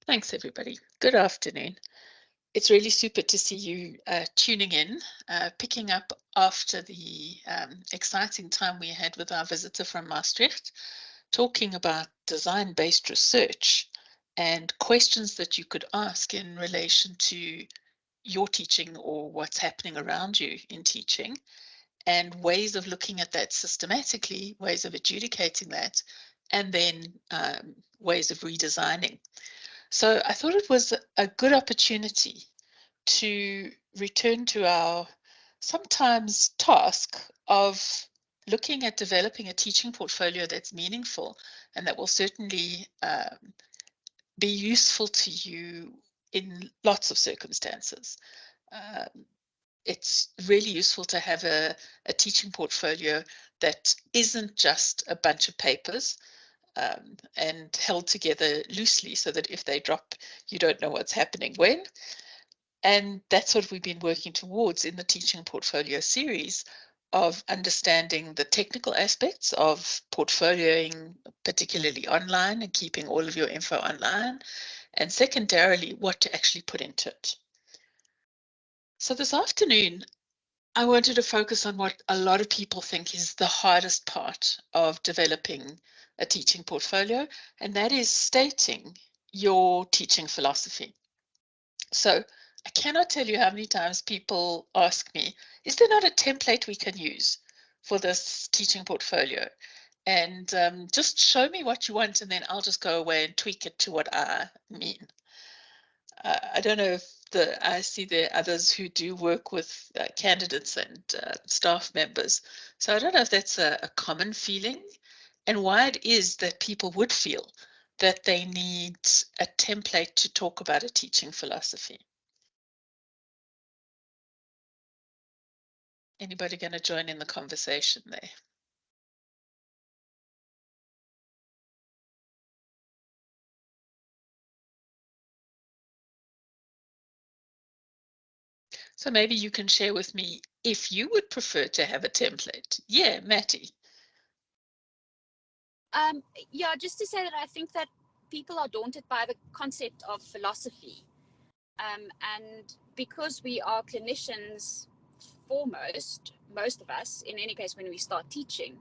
Thanks, everybody. Good afternoon. It's really super to see you tuning in, picking up after the exciting time we had with our visitor from Maastricht, talking about design-based research and questions that you could ask in relation to your teaching or what's happening around you in teaching, and ways of looking at that systematically, ways of adjudicating that, and then ways of redesigning. So I thought it was a good opportunity to return to our sometimes task of looking at developing a teaching portfolio that's meaningful and that will certainly be useful to you in lots of circumstances. Um, it's really useful to have a teaching portfolio that isn't just a bunch of papers and held together loosely so that if they drop, you don't know what's happening when. And that's what we've been working towards in the Teaching Portfolio series of understanding the technical aspects of portfolioing, particularly online and keeping all of your info online, and secondarily, what to actually put into it. So this afternoon, I wanted to focus on what a lot of people think is the hardest part of developing a teaching portfolio, and that is stating your teaching philosophy. So I cannot tell you how many times people ask me, is there not a template we can use for this teaching portfolio? And just show me what you want, and then I'll just go away and tweak it to what I mean. I don't know if I see there are others who do work with candidates and staff members. So I don't know if that's a common feeling and why it is that people would feel that they need a template to talk about a teaching philosophy. Anybody going to join in the conversation there? So maybe you can share with me if you would prefer to have a template. Yeah, Matty. Yeah, just to say that I think that people are daunted by the concept of philosophy. And because we are clinicians foremost, most of us, in any case, when we start teaching,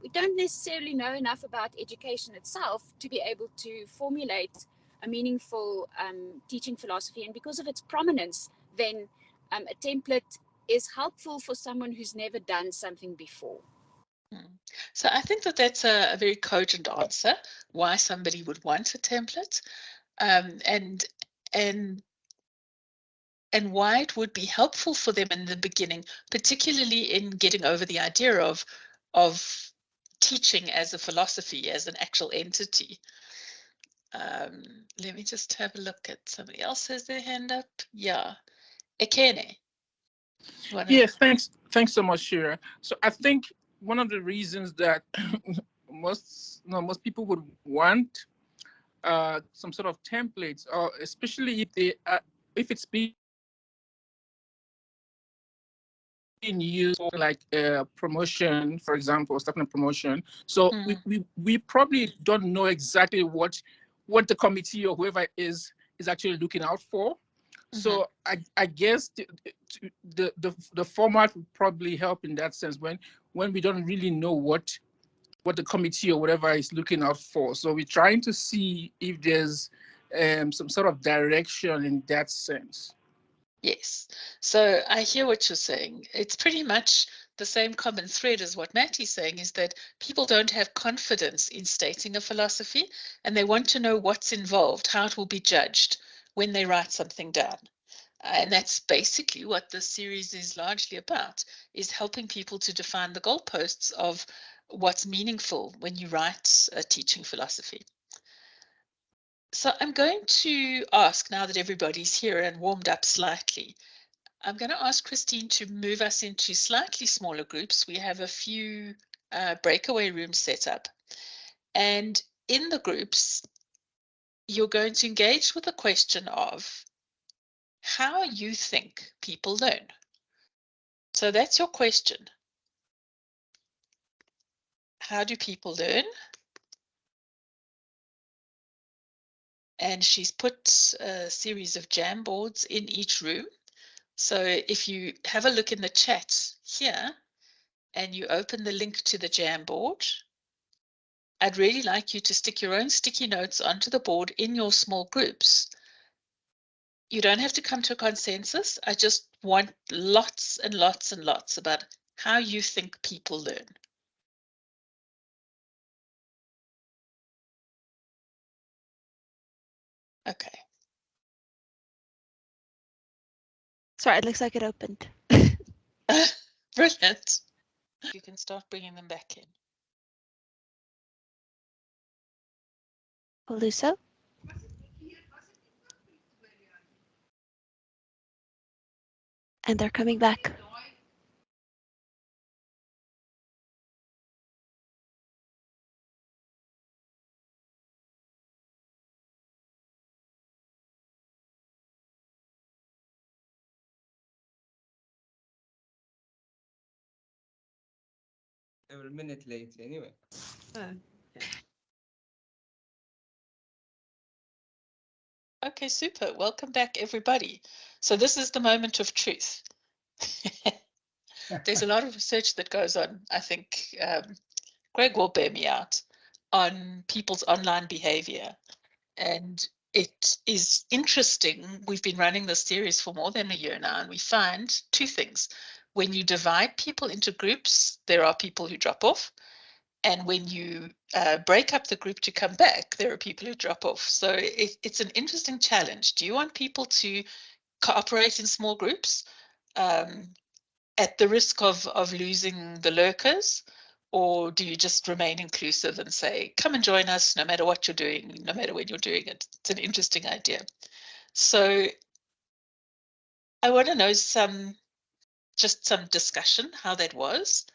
we don't necessarily know enough about education itself to be able to formulate a meaningful teaching philosophy. And because of its prominence, then a template is helpful for someone who's never done something before. So I think that that's a very cogent answer why somebody would want a template, um, and and and why it would be helpful for them in the beginning, particularly in getting over the idea of teaching as a philosophy, as an actual entity. Let me just have a look at somebody else has their hand up. Yeah, Ekene. Wanna? Yeah, thanks so much, Shira. So I think one of the reasons that most people would want some sort of templates, or especially if it's being used for like promotion, for example, starting a promotion. So we probably don't know exactly what the committee or whoever is actually looking out for. So I guess the format would probably help in that sense when we don't really know what the committee or whatever is looking out for. So we're trying to see if there's some sort of direction in that sense. Yes. So I hear what you're saying. It's pretty much the same common thread as what Mattie's saying, is that people don't have confidence in stating a philosophy and they want to know what's involved, how it will be judged when they write something down. And that's basically what this series is largely about, is helping people to define the goalposts of what's meaningful when you write a teaching philosophy. So I'm going to ask, now that everybody's here and warmed up slightly, I'm going to ask Christine to move us into slightly smaller groups. We have a few breakaway rooms set up. And in the groups, you're going to engage with the question of how you think people learn. So that's your question. How do people learn? and she's put a series of Jamboards in each room. So if you have a look in the chat here and you open the link to the Jamboard, I'd really like you to stick your own sticky notes onto the board in your small groups. You don't have to come to a consensus. I just want lots and lots and lots about how you think people learn. Okay. Sorry, it looks like it opened. Brilliant. You can start bringing them back in. Will do so. And they're coming back. They were a minute late anyway. Okay, super. Welcome back, everybody. So this is the moment of truth. There's a lot of research that goes on. I think Greg will bear me out on people's online behavior. And it is interesting. We've been running this series for more than a year now, and we find two things. When you divide people into groups, there are people who drop off. And when you break up the group to come back, there are people who drop off. So it's an interesting challenge. Do you want people to cooperate in small groups at the risk of losing the lurkers? Or do you just remain inclusive and say, come and join us no matter what you're doing, no matter when you're doing it? It's an interesting idea. So I want to know just some discussion, how that was.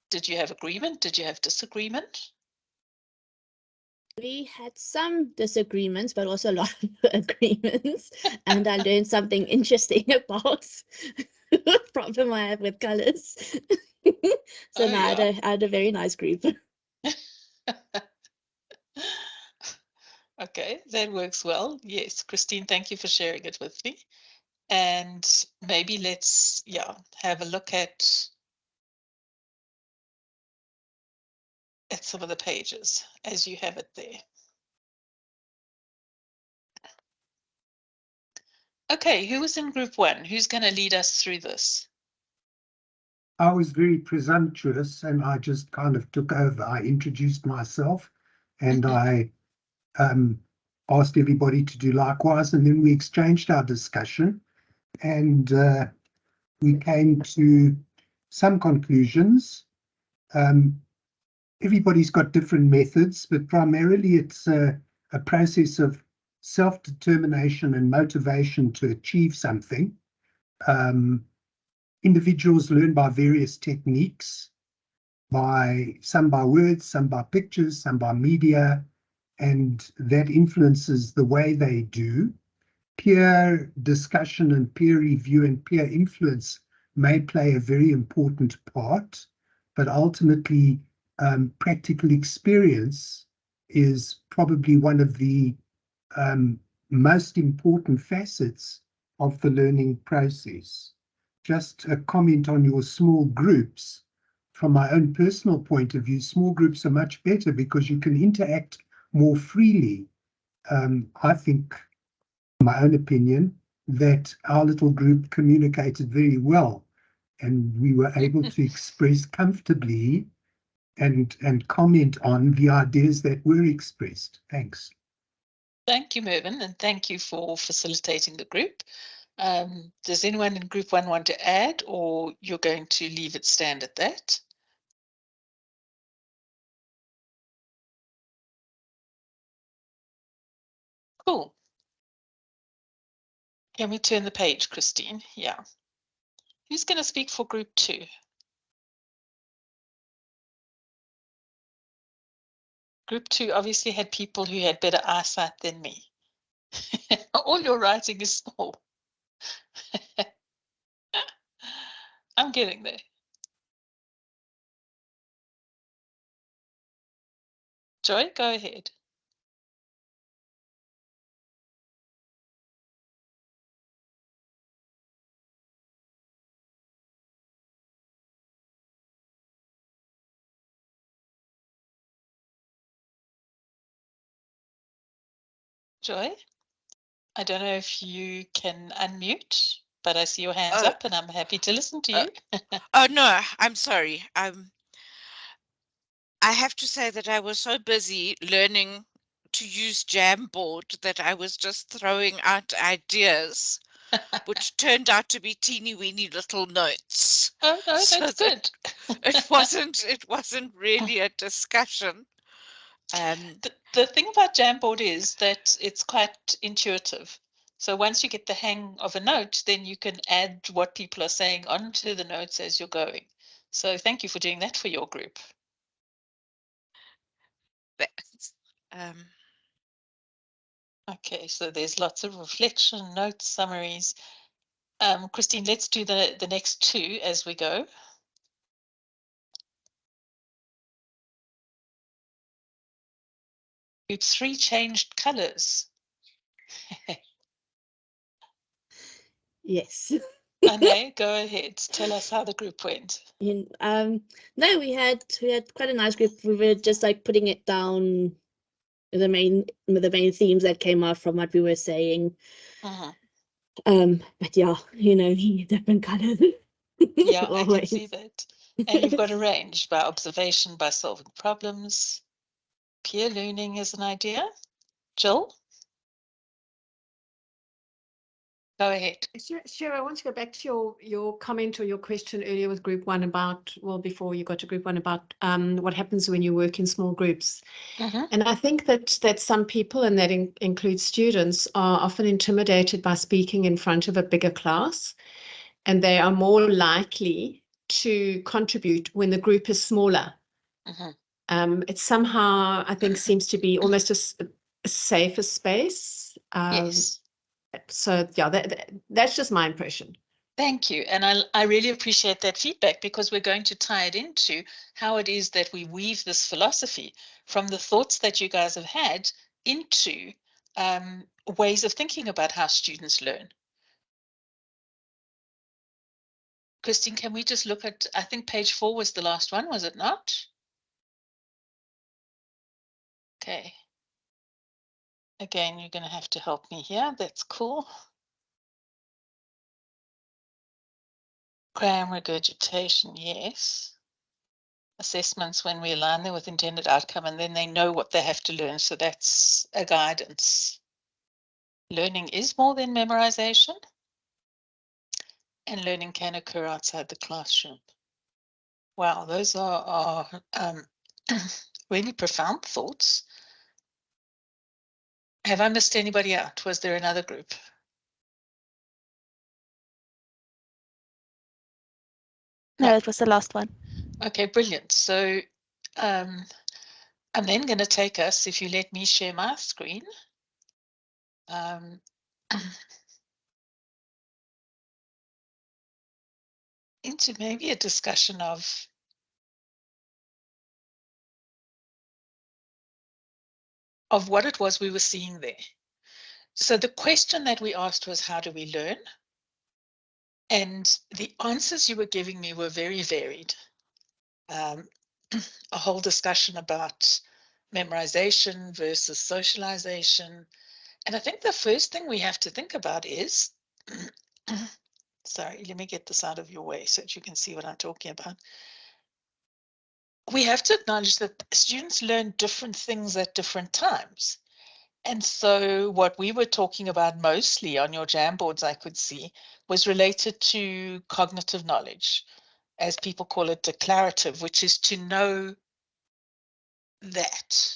Did you have agreement? Did you have disagreement? We had some disagreements, but also a lot of agreements. And I learned something interesting about the problem I have with colors. So Oh, now yeah. I had a very nice group. Okay, that works well. Yes, Christine, thank you for sharing it with me. And maybe let's, have a look at some of the pages as you have it there. Okay, who was in group one? Who's going to lead us through this? I was very presumptuous and I just kind of took over. I introduced myself and I asked everybody to do likewise, and then we exchanged our discussion and we came to some conclusions. Everybody's got different methods, but primarily it's a process of self-determination and motivation to achieve something. Individuals learn by various techniques, some by words, some by pictures, some by media, and that influences the way they do. Peer discussion and peer review and peer influence may play a very important part, but ultimately practical experience is probably one of the most important facets of the learning process. Just a comment on your small groups. From my own personal point of view, small groups are much better because you can interact more freely. I think, in my own opinion, that our little group communicated very well and we were able to express comfortably and comment on the ideas that were expressed. Thanks. Thank you, Mervyn, and thank you for facilitating the group. Does anyone in group one want to add, or you're going to leave it stand at that? Cool. Can we turn the page, Christine? Yeah. Who's going to speak for group two? Group two obviously had people who had better eyesight than me. All your writing is small. I'm getting there. Joy, go ahead. Joy, I don't know if you can unmute, but I see your hands Oh, up and I'm happy to listen to you. oh no, I'm sorry. I have to say that I was so busy learning to use Jamboard that I was just throwing out ideas, which turned out to be teeny weeny little notes. Oh, no, So that's that good. it wasn't really a discussion. The thing about Jamboard is that it's quite intuitive. So once you get the hang of a note, then you can add what people are saying onto the notes as you're going. So thank you for doing that for your group. Okay, so there's lots of reflection, notes, summaries. Christine, let's do the next two as we go. Group 3 changed colors. Yes. Anne, go ahead. Tell us how the group went. No, we had quite a nice group. We were just like putting it down, the main themes that came out from what we were saying. But yeah, different colors. Yeah, I can see that. And you've got a range by observation, by solving problems. Peer learning is an idea. Jill? Go ahead. Sure, I want to go back to your comment or your question earlier with group 1 about, well, before you got to group 1 about what happens when you work in small groups. And I think that some people, and that includes students, are often intimidated by speaking in front of a bigger class, and they are more likely to contribute when the group is smaller. It somehow, I think, seems to be almost a safer space. Yes. So yeah, that's just my impression. Thank you. And I really appreciate that feedback, because we're going to tie it into how it is that we weave this philosophy from the thoughts that you guys have had into ways of thinking about how students learn. Christine, can we just look at, I think page 4 was the last one, was it not? Okay. Again, you're going to have to help me here. That's cool. Cram regurgitation, yes. Assessments when we align them with intended outcome, and then they know what they have to learn. So that's a guidance. Learning is more than memorization, and learning can occur outside the classroom. Wow, those are really profound thoughts. Have I missed anybody out? Was there another group? No, it was the last one. Okay, brilliant. So I'm then going to take us, if you let me share my screen. Into maybe a discussion of what it was we were seeing there. So the question that we asked was, how do we learn? And the answers you were giving me were very varied. A whole discussion about memorization versus socialization. And I think the first thing we have to think about is, sorry, let me get this out of your way so that you can see what I'm talking about. We have to acknowledge that students learn different things at different times. And so what we were talking about mostly on your Jamboards, I could see, was related to cognitive knowledge, as people call it, declarative, which is to know that.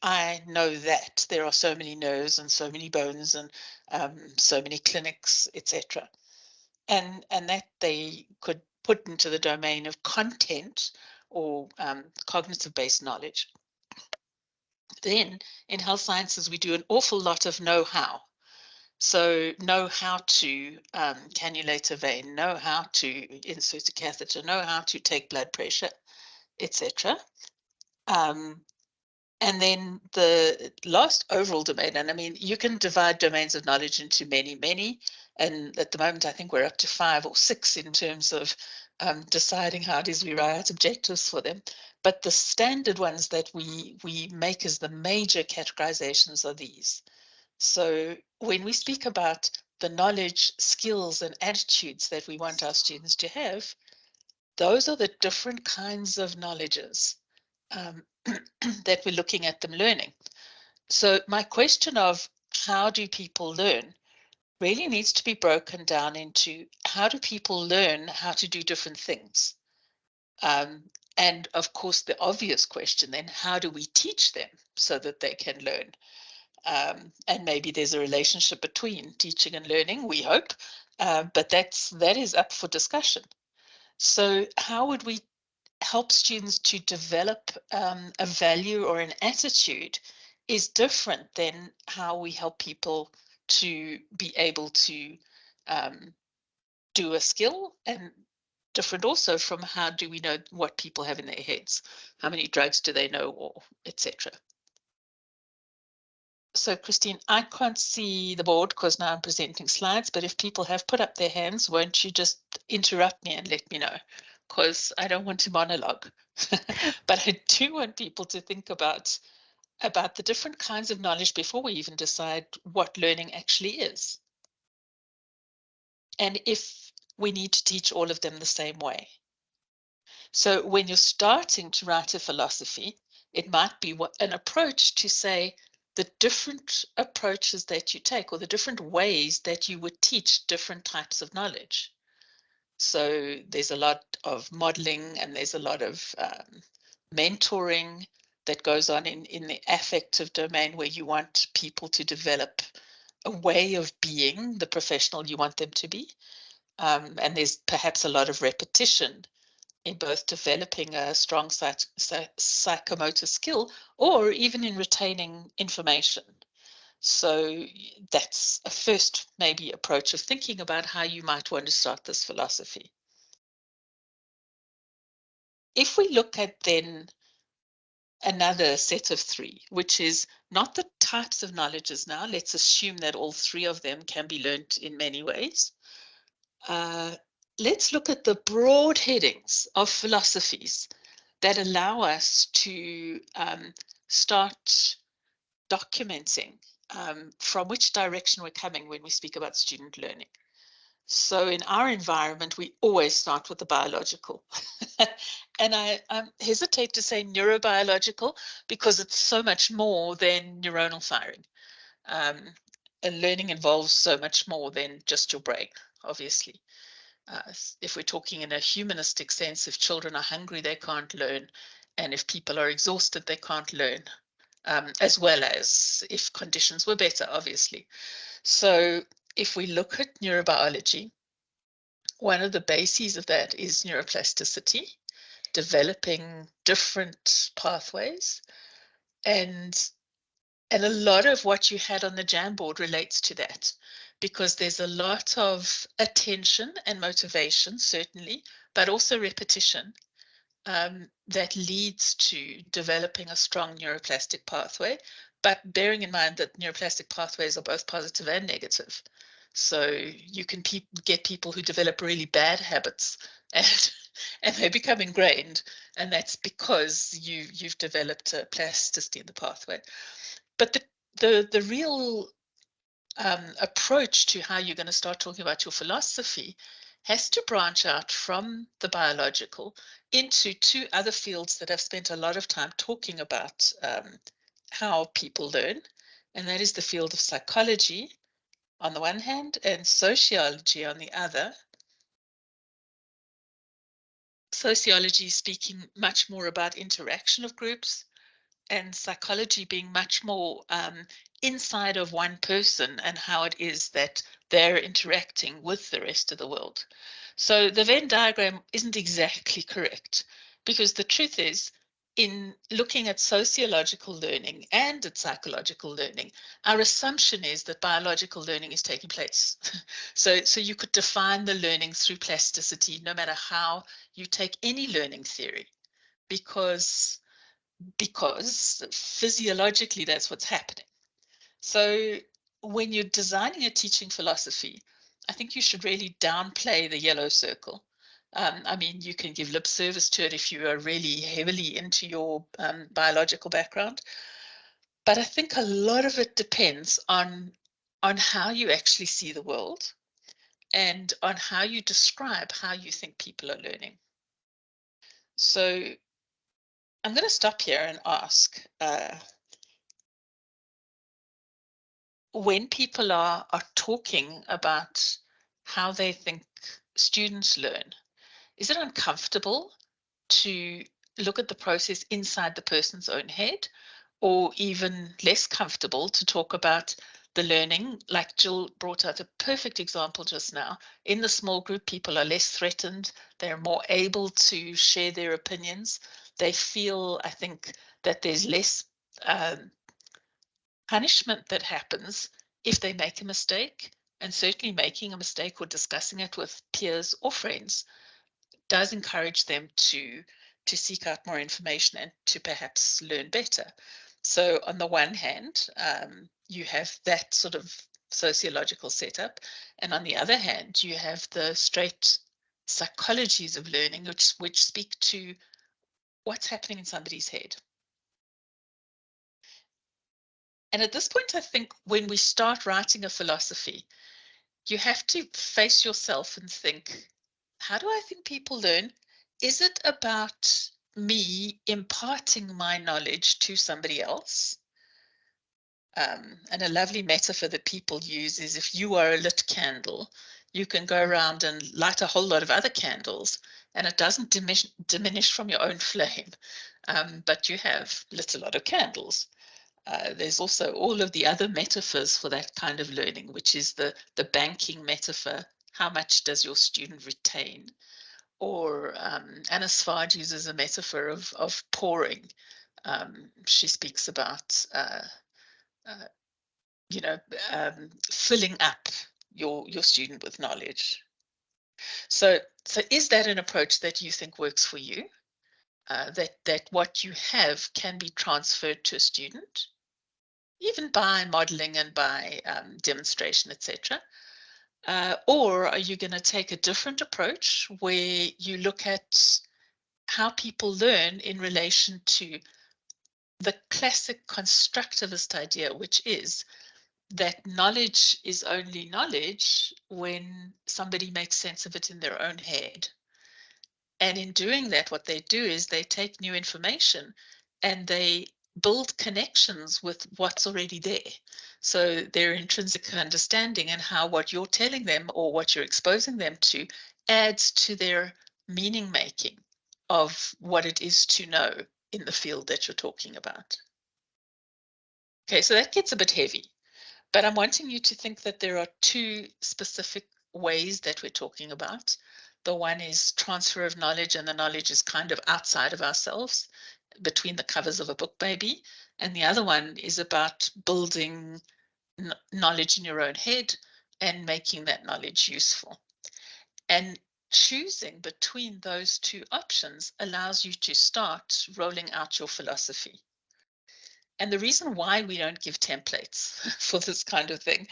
I know that there are so many nerves and so many bones and so many clinics, etc. And that they could put into the domain of content or cognitive-based knowledge. Then in health sciences, we do an awful lot of know-how. So know how to cannulate a vein, know how to insert a catheter, know how to take blood pressure, etc. And then the last overall domain, and I mean, you can divide domains of knowledge into many, many. And at the moment, I think we're up to 5 or 6 in terms of deciding how it is we write objectives for them. But the standard ones that we make as the major categorizations are these. So when we speak about the knowledge, skills, and attitudes that we want our students to have, those are the different kinds of knowledges that we're looking at them learning. So my question of how do people learn really needs to be broken down into how do people learn how to do different things? And of course, the obvious question then, how do we teach them so that they can learn? And maybe there's a relationship between teaching and learning, we hope, but that is up for discussion. So how would we help students to develop a value or an attitude is different than how we help people to be able to do a skill, and different also from how do we know what people have in their heads, how many drugs do they know, or etc. So Christine, I can't see the board because now I'm presenting slides, but if people have put up their hands, won't you just interrupt me and let me know? Because I don't want to monologue, but I do want people to think about the different kinds of knowledge before we even decide what learning actually is. And if we need to teach all of them the same way. So when you're starting to write a philosophy, it might be an approach to say the different approaches that you take or the different ways that you would teach different types of knowledge. So there's a lot of modeling and there's a lot of mentoring that goes on in the affective domain where you want people to develop a way of being the professional you want them to be. And there's perhaps a lot of repetition in both developing a strong psychomotor skill or even in retaining information. So that's a first maybe approach of thinking about how you might want to start this philosophy. If we look at then another set of three, which is not the types of knowledges now, let's assume that all three of them can be learned in many ways. Let's look at the broad headings of philosophies that allow us to start documenting from which direction we're coming when we speak about student learning. So in our environment, we always start with the biological. And I hesitate to say neurobiological because it's so much more than neuronal firing. And learning involves so much more than just your brain, obviously. If we're talking in a humanistic sense, if children are hungry, they can't learn. And if people are exhausted, they can't learn, as well as if conditions were better, obviously. So if we look at neurobiology, one of the bases of that is neuroplasticity, developing different pathways. And a lot of what you had on the Jamboard relates to that, because there's a lot of attention and motivation, certainly, but also repetition that leads to developing a strong neuroplastic pathway, but bearing in mind that neuroplastic pathways are both positive and negative. So you can get people who develop really bad habits and they become ingrained, and that's because you've developed a plasticity in the pathway. But the real approach to how you're going to start talking about your philosophy has to branch out from the biological into two other fields that I've spent a lot of time talking about how people learn, and that is the field of psychology on the one hand and sociology on the other. Sociology speaking much more about interaction of groups, and psychology being much more inside of one person and how it is that they're interacting with the rest of the world. So the Venn diagram isn't exactly correct, because the truth is, in looking at sociological learning and at psychological learning, our assumption is that biological learning is taking place. So you could define the learning through plasticity no matter how you take any learning theory, because physiologically that's what's happening. So when you're designing a teaching philosophy, I think you should really downplay the yellow circle I mean, you can give lip service to it if you are really heavily into your biological background. But I think a lot of it depends on how you actually see the world and on how you describe how you think people are learning. So I'm going to stop here and ask, when people are talking about how they think students learn, is it uncomfortable to look at the process inside the person's own head, or even less comfortable to talk about the learning? Like Jill brought out a perfect example just now. In the small group, people are less threatened. They're more able to share their opinions. They feel, I think, that there's less punishment that happens if they make a mistake. And certainly making a mistake or discussing it with peers or friends does encourage them to seek out more information and to perhaps learn better. So on the one hand, you have that sort of sociological setup, and on the other hand, you have the straight psychologies of learning, which speak to what's happening in somebody's head. And at this point, I think when we start writing a philosophy, you have to face yourself and think, how do I think people learn? Is it about me imparting my knowledge to somebody else? And a lovely metaphor that people use is, if you are a lit candle, you can go around and light a whole lot of other candles, and it doesn't diminish from your own flame, but you have lit a lot of candles. There's also all of the other metaphors for that kind of learning, which is the banking metaphor. How much does your student retain? Or Anna Sfard uses a metaphor of pouring. She speaks about filling up your student with knowledge. So is that an approach that you think works for you? That what you have can be transferred to a student, even by modeling and by demonstration, etc. Or are you going to take a different approach where you look at how people learn in relation to the classic constructivist idea, which is that knowledge is only knowledge when somebody makes sense of it in their own head? And in doing that, what they do is they take new information and they build connections with what's already there. So their intrinsic understanding and how what you're telling them or what you're exposing them to adds to their meaning making of what it is to know in the field that you're talking about. Okay, so that gets a bit heavy, but I'm wanting you to think that there are two specific ways that we're talking about. The one is transfer of knowledge, and the knowledge is kind of outside of ourselves, between the covers of a book maybe. And the other one is about building knowledge in your own head and making that knowledge useful. And choosing between those two options allows you to start rolling out your philosophy. And the reason why we don't give templates for this kind of thing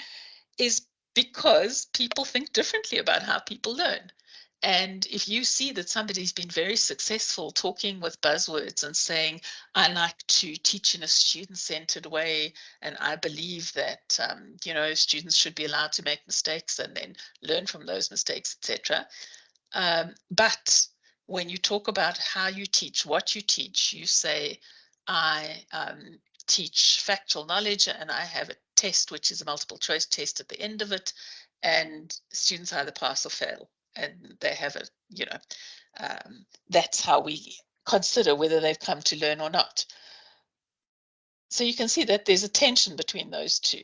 is because people think differently about how people learn. And if you see that somebody's been very successful talking with buzzwords and saying, I like to teach in a student-centered way, and I believe that students should be allowed to make mistakes and then learn from those mistakes, etc. But when you talk about how you teach, what you teach, you say, I teach factual knowledge and I have a test, which is a multiple choice test at the end of it, and students either pass or fail, and they have a, that's how we consider whether they've come to learn or not. So you can see that there's a tension between those two.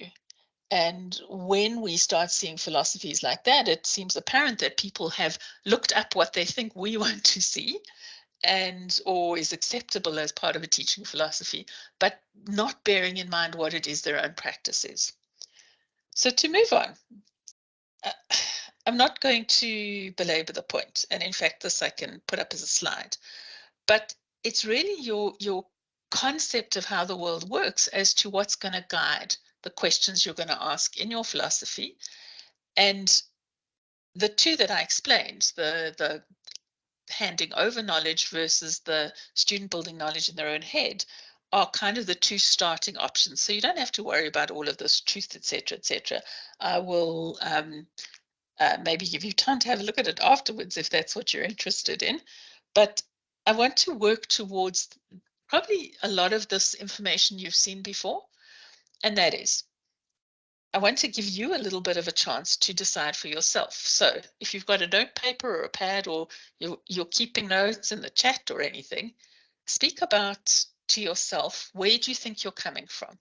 And when we start seeing philosophies like that, it seems apparent that people have looked up what they think we want to see or is acceptable as part of a teaching philosophy, but not bearing in mind what it is their own practice is. So to move on, I'm not going to belabor the point, and in fact this I can put up as a slide, but it's really your concept of how the world works as to what's going to guide the questions you're going to ask in your philosophy. And the two that I explained, the handing over knowledge versus the student building knowledge in their own head are kind of the two starting options. So you don't have to worry about all of this truth, etc., etc. I will maybe give you time to have a look at it afterwards if that's what you're interested in. But I want to work towards probably a lot of this information you've seen before, and that is, I want to give you a little bit of a chance to decide for yourself. So if you've got a note paper or a pad, or you're keeping notes in the chat or anything, speak about to yourself, where do you think you're coming from?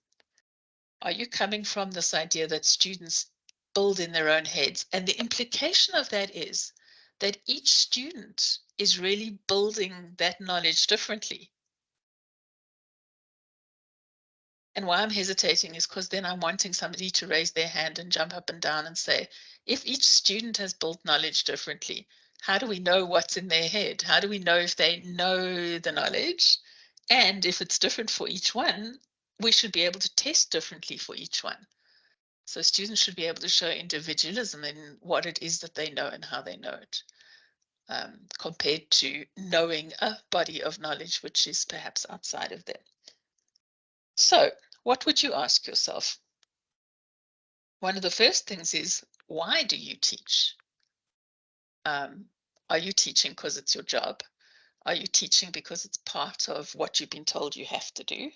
Are you coming from this idea that students build in their own heads? And the implication of that is that each student is really building that knowledge differently. And why I'm hesitating is because then I'm wanting somebody to raise their hand and jump up and down and say, if each student has built knowledge differently, how do we know what's in their head? How do we know if they know the knowledge? And if it's different for each one, we should be able to test differently for each one. So students should be able to show individualism in what it is that they know and how they know it, compared to knowing a body of knowledge which is perhaps outside of them. So what would you ask yourself? One of the first things is, why do you teach? Are you teaching because it's your job? Are you teaching because it's part of what you've been told you have to do?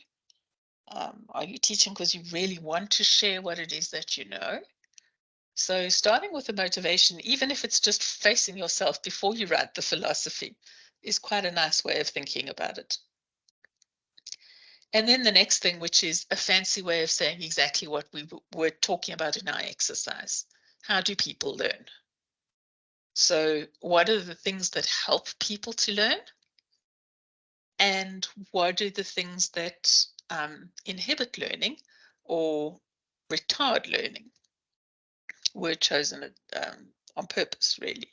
Are you teaching because you really want to share what it is that you know? So starting with the motivation, even if it's just facing yourself before you write the philosophy, is quite a nice way of thinking about it. And then the next thing, which is a fancy way of saying exactly what we were talking about in our exercise. How do people learn? So what are the things that help people to learn? And what are the things that inhibit learning or retard learning? Were chosen on purpose, really.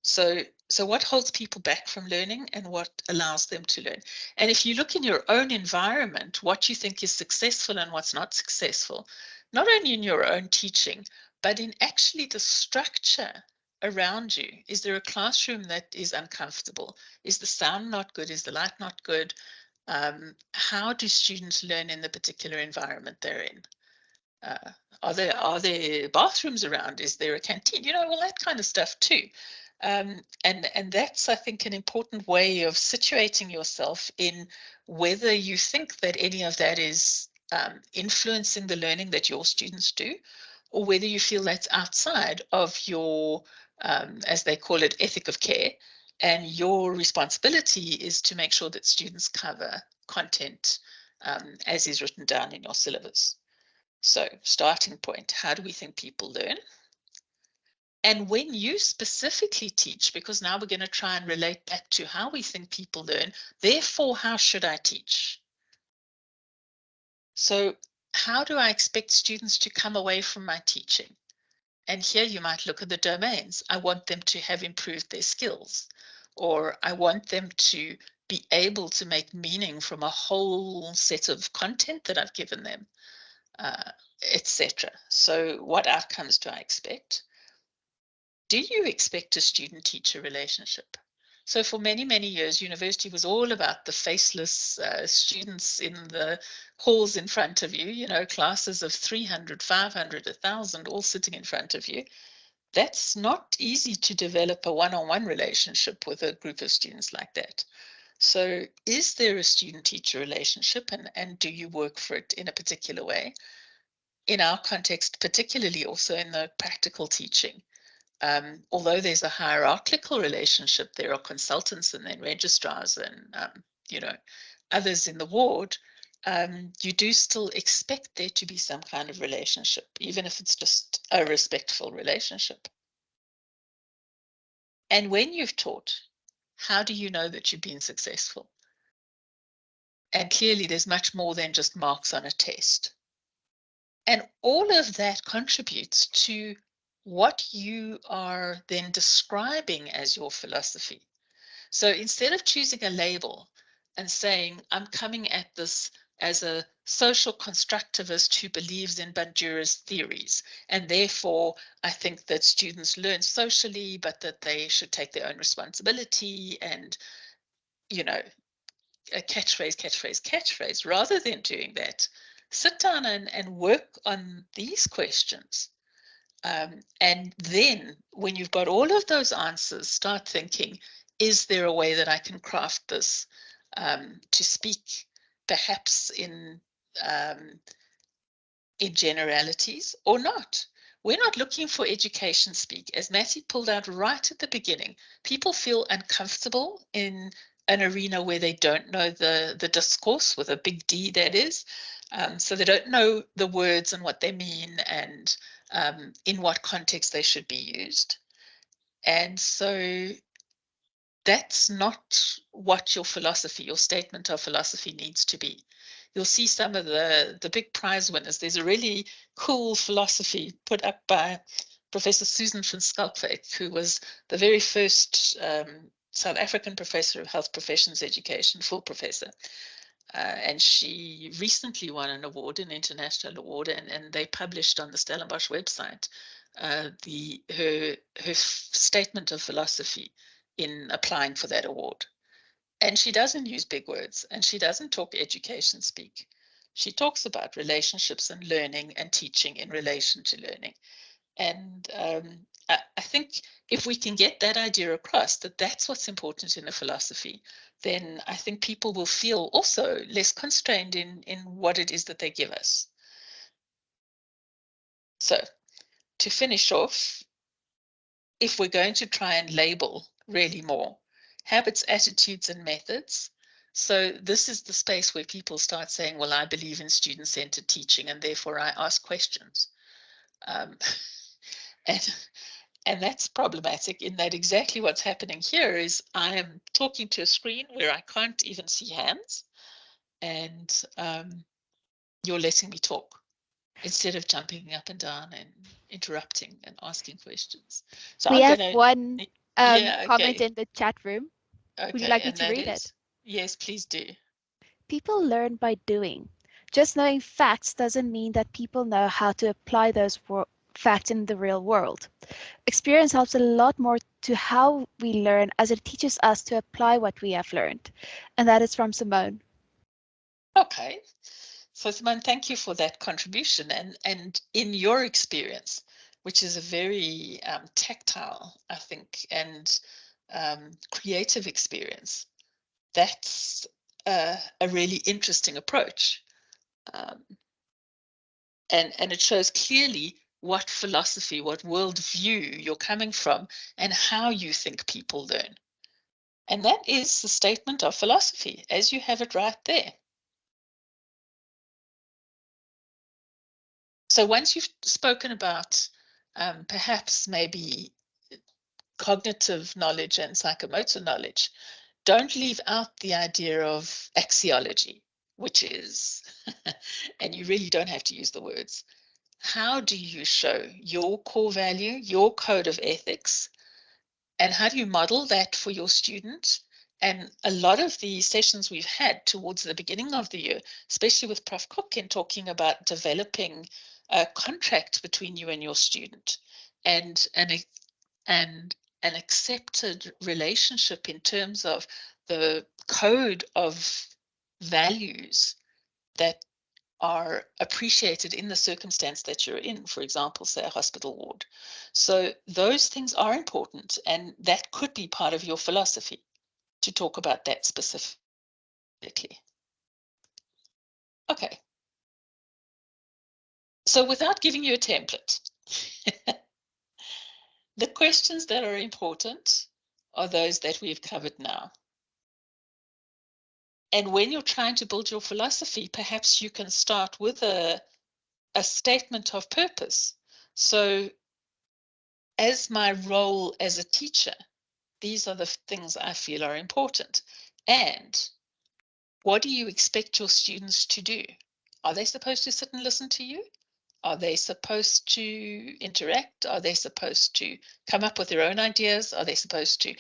So what holds people back from learning and what allows them to learn? And if you look in your own environment, what you think is successful and what's not successful, not only in your own teaching, but in actually the structure around you. Is there a classroom that is uncomfortable? Is the sound not good? Is the light not good? How do students learn in the particular environment they're in? Are there bathrooms around? Is there a canteen? You know, all that kind of stuff too. And that's, I think, an important way of situating yourself in whether you think that any of that is influencing the learning that your students do, or whether you feel that's outside of your, as they call it, ethic of care, and your responsibility is to make sure that students cover content as is written down in your syllabus. So starting point, how do we think people learn? And when you specifically teach, because now we're going to try and relate back to how we think people learn, therefore, how should I teach? So how do I expect students to come away from my teaching? And here you might look at the domains. I want them to have improved their skills, or I want them to be able to make meaning from a whole set of content that I've given them. Etc. So what outcomes do I expect? Do you expect a student-teacher relationship? So for many, many years, university was all about the faceless students in the halls in front of you, you know, classes of 300, 500, 1,000, all sitting in front of you. That's not easy to develop a one-on-one relationship with a group of students like that. So is there a student-teacher relationship, and do you work for it in a particular way? In our context, particularly also in the practical teaching, although there's a hierarchical relationship, there are consultants and then registrars and, you know, others in the ward, you do still expect there to be some kind of relationship, even if it's just a respectful relationship. And when you've taught, how do you know that you've been successful? And clearly there's much more than just marks on a test. And all of that contributes to what you are then describing as your philosophy. So instead of choosing a label and saying, I'm coming at this as a social constructivist who believes in Bandura's theories. And therefore, I think that students learn socially, but that they should take their own responsibility and, you know, a catchphrase, rather than doing that. Sit down and work on these questions. And then when you've got all of those answers, start thinking, is there a way that I can craft this to speak perhaps in generalities or not? We're not looking for education speak. As Matty pulled out right at the beginning, people feel uncomfortable in an arena where they don't know the discourse, with a big D that is. So they don't know the words and what they mean, and in what context they should be used. And so that's not what your philosophy, your statement of philosophy needs to be. You'll see some of the big prize winners. There's a really cool philosophy put up by Professor Susan van Schalkwyk, who was the very first South African professor of health professions education, full professor. And she recently won an award, an international award, and they published on the Stellenbosch website her statement of philosophy in applying for that award. And she doesn't use big words, and she doesn't talk education speak. She talks about relationships and learning and teaching in relation to learning. And I think if we can get that idea across, that that's what's important in a philosophy, then I think people will feel also less constrained in what it is that they give us. So to finish off, if we're going to try and label really more habits, attitudes, and methods, so this is the space where people start saying, well, I believe in student-centered teaching, and therefore I ask questions. And that's problematic, in that exactly what's happening here is I am talking to a screen where I can't even see hands, and you're letting me talk instead of jumping up and down and interrupting and asking questions. So We I'm have going to... one Yeah, comment okay. in the chat room. Would you Okay, like me and to that read it? is... Yes, please do. People learn by doing. Just knowing facts doesn't mean that people know how to apply those facts in the real world. Experience helps a lot more to how we learn, as it teaches us to apply what we have learned. And that is from Simone. Okay. So Simone, thank you for that contribution. And in your experience, which is a very tactile, I think, and creative experience, that's a really interesting approach. And it shows clearly what philosophy, what worldview you're coming from, and how you think people learn. And that is the statement of philosophy, as you have it right there. So once you've spoken about perhaps maybe cognitive knowledge and psychomotor knowledge, don't leave out the idea of axiology, which is, and you really don't have to use the words, how do you show your core value, your code of ethics, and how do you model that for your student? And a lot of the sessions we've had towards the beginning of the year, especially with Prof. Cook, in talking about developing a contract between you and your student, and an accepted relationship in terms of the code of values that are appreciated in the circumstance that you're in, for example, say a hospital ward. So those things are important, and that could be part of your philosophy to talk about that specifically. Okay. So without giving you a template, the questions that are important are those that we've covered now. And when you're trying to build your philosophy, perhaps you can start with a statement of purpose. So as my role as a teacher, these are the things I feel are important. And what do you expect your students to do? Are they supposed to sit and listen to you? Are they supposed to interact? Are they supposed to come up with their own ideas? Are they supposed to,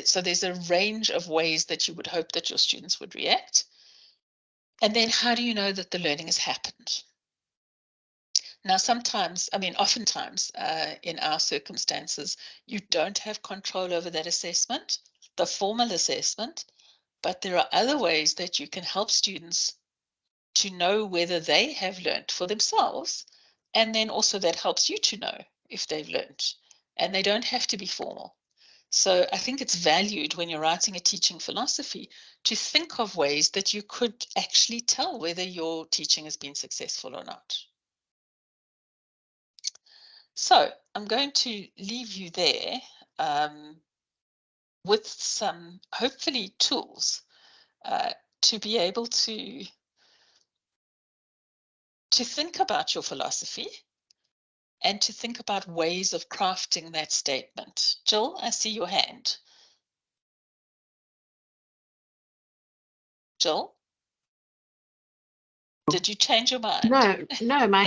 so there's a range of ways that you would hope that your students would react. And then how do you know that the learning has happened? Now, sometimes, I mean, oftentimes in our circumstances, you don't have control over that assessment, the formal assessment, but there are other ways that you can help students to know whether they have learned for themselves. And then also that helps you to know if they've learned. And they don't have to be formal. So I think it's valued when you're writing a teaching philosophy to think of ways that you could actually tell whether your teaching has been successful or not. So I'm going to leave you there with some, hopefully, tools to be able to think about your philosophy and to think about ways of crafting that statement. Jill, I see your hand. Jill? Did you change your mind? No, my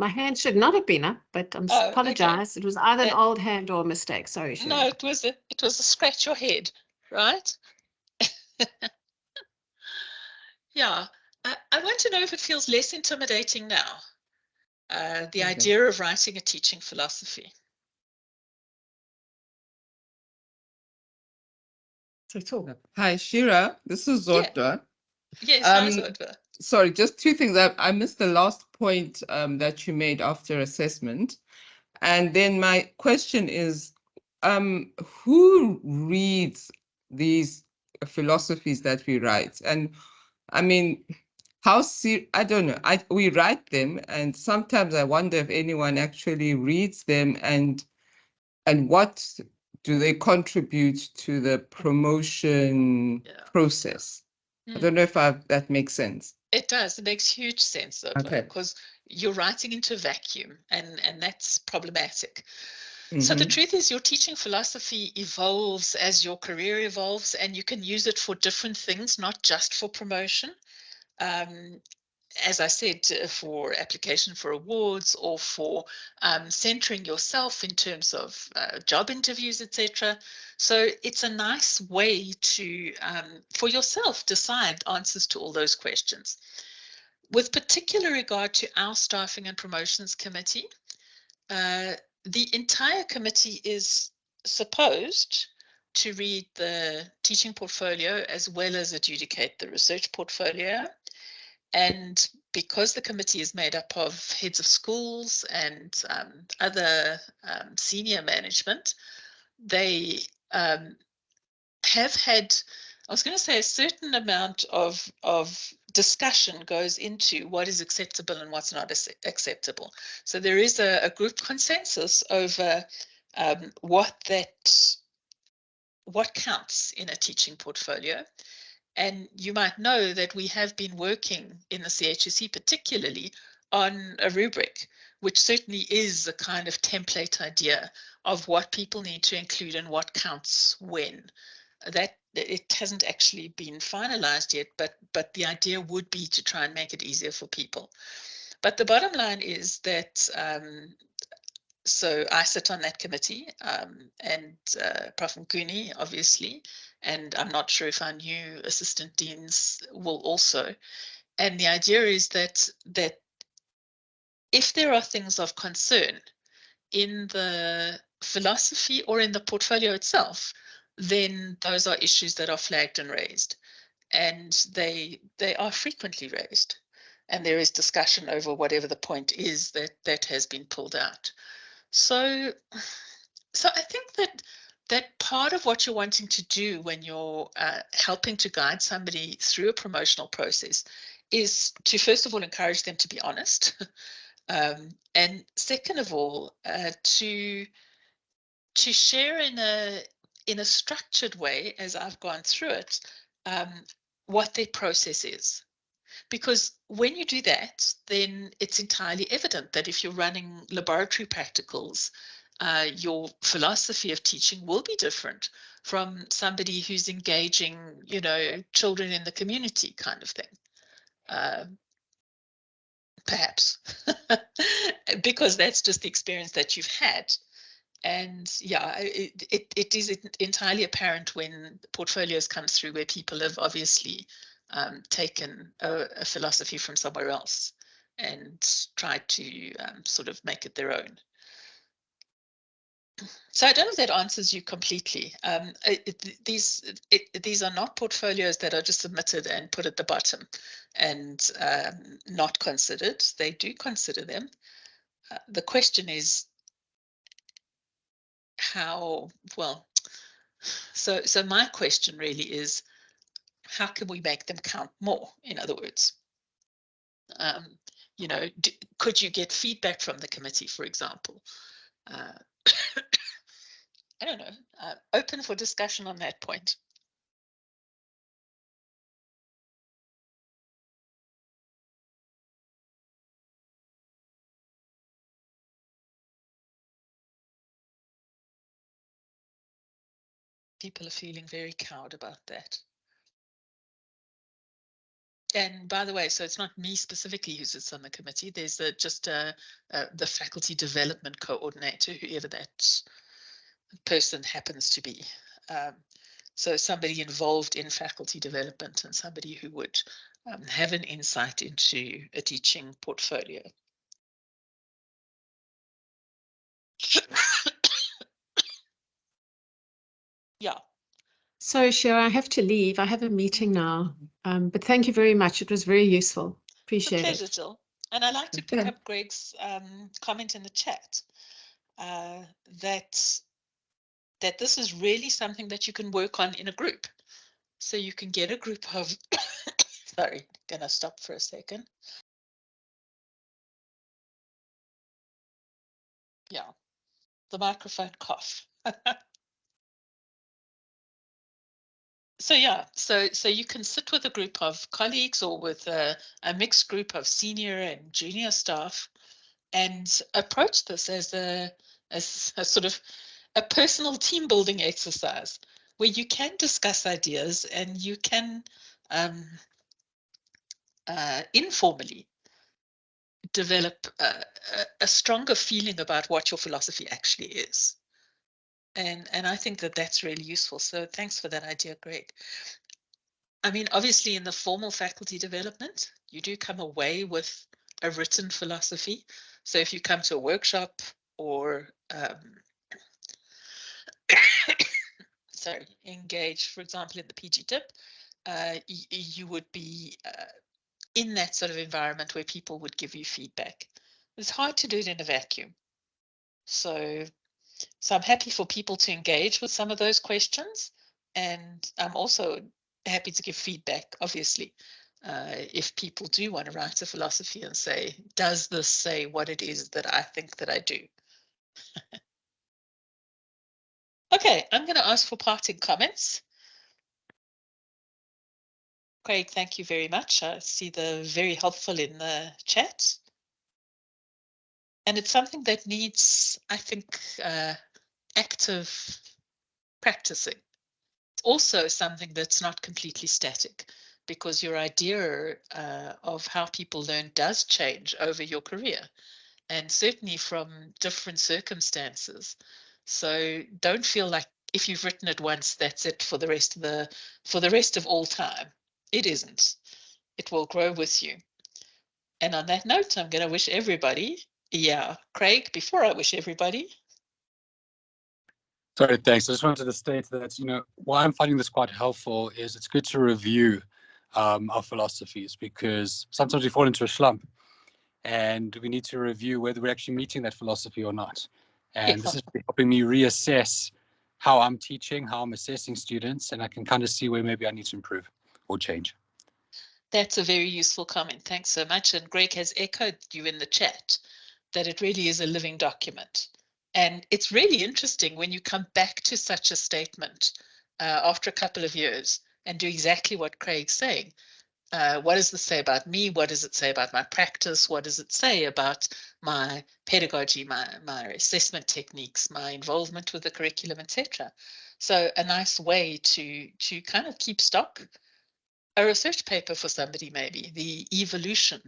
hand should not have been up, but I'm apologize. Okay. It was either an old hand or a mistake. Sorry, Shirley. No, it was a scratch your head, right? Yeah, I want to know if it feels less intimidating now. The idea of writing a teaching philosophy. So talk. Hi, Shira. This is Zodwa. Yes, hi, Zodwa. Sorry, just two things. I missed the last point that you made after assessment. And then my question is, who reads these philosophies that we write? And I mean, I don't know. We write them, and sometimes I wonder if anyone actually reads them, and what do they contribute to the promotion process? I don't know if that makes sense. It does. It makes huge sense, though, because you're writing into a vacuum, and that's problematic. So the truth is, your teaching philosophy evolves as your career evolves, and you can use it for different things, not just for promotion. As I said, for application for awards or for centering yourself in terms of job interviews, etc. So it's a nice way to, for yourself, decide answers to all those questions. With particular regard to our Staffing and Promotions Committee, the entire committee is supposed to read the teaching portfolio as well as adjudicate the research portfolio. And because the committee is made up of heads of schools and other senior management, they have had, I was going to say, a certain amount of discussion goes into what is acceptable and what's not acceptable. So there is a group consensus over what counts in a teaching portfolio. And you might know that we have been working in the CHSC particularly on a rubric, which certainly is a kind of template idea of what people need to include and what counts when. That it hasn't actually been finalized yet, but the idea would be to try and make it easier for people. But the bottom line is that so I sit on that committee, and Prof. Mkuni, obviously, and I'm not sure if our new assistant deans will also. And the idea is that if there are things of concern in the philosophy or in the portfolio itself, then those are issues that are flagged and raised. And they are frequently raised. And there is discussion over whatever the point is that has been pulled out. So I think that part of what you're wanting to do when you're helping to guide somebody through a promotional process is to, first of all, encourage them to be honest. And second of all, to share in a structured way, as I've gone through it, what their process is. Because when you do that, then it's entirely evident that if you're running laboratory practicals, your philosophy of teaching will be different from somebody who's engaging, children in the community kind of thing. Perhaps, because that's just the experience that you've had. And yeah, it is entirely apparent when portfolios come through where people have obviously taken a philosophy from somewhere else and tried to sort of make it their own. So I don't know if that answers you completely. These are not portfolios that are just submitted and put at the bottom and not considered. They do consider them. The question is how, well, so my question really is, how can we make them count more? In other words, you know, could you get feedback from the committee, for example? I don't know, open for discussion on that point. People are feeling very cowed about that. And by the way, so it's not me specifically who sits on the committee. There's just the faculty development coordinator, whoever that person happens to be. So somebody involved in faculty development and somebody who would have an insight into a teaching portfolio. Yeah. So, Shira, I have to leave. I have a meeting now. But thank you very much. It was very useful. Appreciate pleasure, it. Jill. And I'd like to pick up Greg's comment in the chat that this is really something that you can work on in a group. So you can get a group of, sorry, gonna stop for a second. Yeah, the microphone cough. So yeah, so you can sit with a group of colleagues or with a mixed group of senior and junior staff and approach this as a sort of a personal team building exercise where you can discuss ideas and you can informally develop a stronger feeling about what your philosophy actually is. And I think that that's really useful. So thanks for that idea, Greg. I mean, obviously in the formal faculty development, you do come away with a written philosophy. So if you come to a workshop or sorry, engage, for example, in the PG tip, you would be in that sort of environment where people would give you feedback. It's hard to do it in a vacuum. So I'm happy for people to engage with some of those questions. And I'm also happy to give feedback, obviously, if people do want to write a philosophy and say, does this say what it is that I think that I do? Okay, I'm going to ask for parting comments. Craig, thank you very much. I see the very helpful in the chat. And it's something that needs, I think, active practicing. It's also something that's not completely static because your idea of how people learn does change over your career and certainly from different circumstances. So don't feel like if you've written it once, that's it for the rest of all time. It isn't. It will grow with you. And on that note, I'm going to wish everybody, yeah, Craig, before I wish everybody. Sorry, thanks. I just wanted to state that, you know, why I'm finding this quite helpful is it's good to review our philosophies because sometimes we fall into a slump and we need to review whether we're actually meeting that philosophy or not. And this is helping me reassess how I'm teaching, how I'm assessing students, and I can kind of see where maybe I need to improve or change. That's a very useful comment. Thanks so much. And Greg has echoed you in the chat that it really is a living document. And it's really interesting when you come back to such a statement after a couple of years and do exactly what Craig's saying. What does this say about me? What does it say about my practice? What does it say about my pedagogy, my assessment techniques, my involvement with the curriculum, etc.? So a nice way to kind of keep stock. A research paper for somebody, maybe the evolution,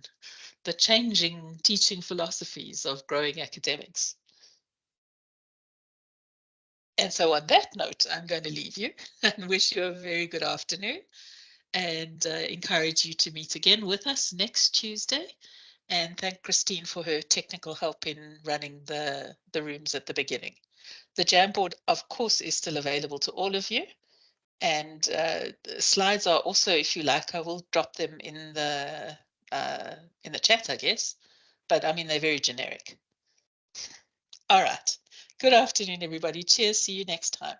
the changing teaching philosophies of growing academics. And so on that note, I'm going to leave you and wish you a very good afternoon. and encourage you to meet again with us next Tuesday. And thank Christine for her technical help in running the rooms at the beginning. The Jamboard, of course, is still available to all of you. And the slides are also, if you like, I will drop them in the chat, I guess. But I mean, they're very generic. All right. Good afternoon, everybody. Cheers. See you next time.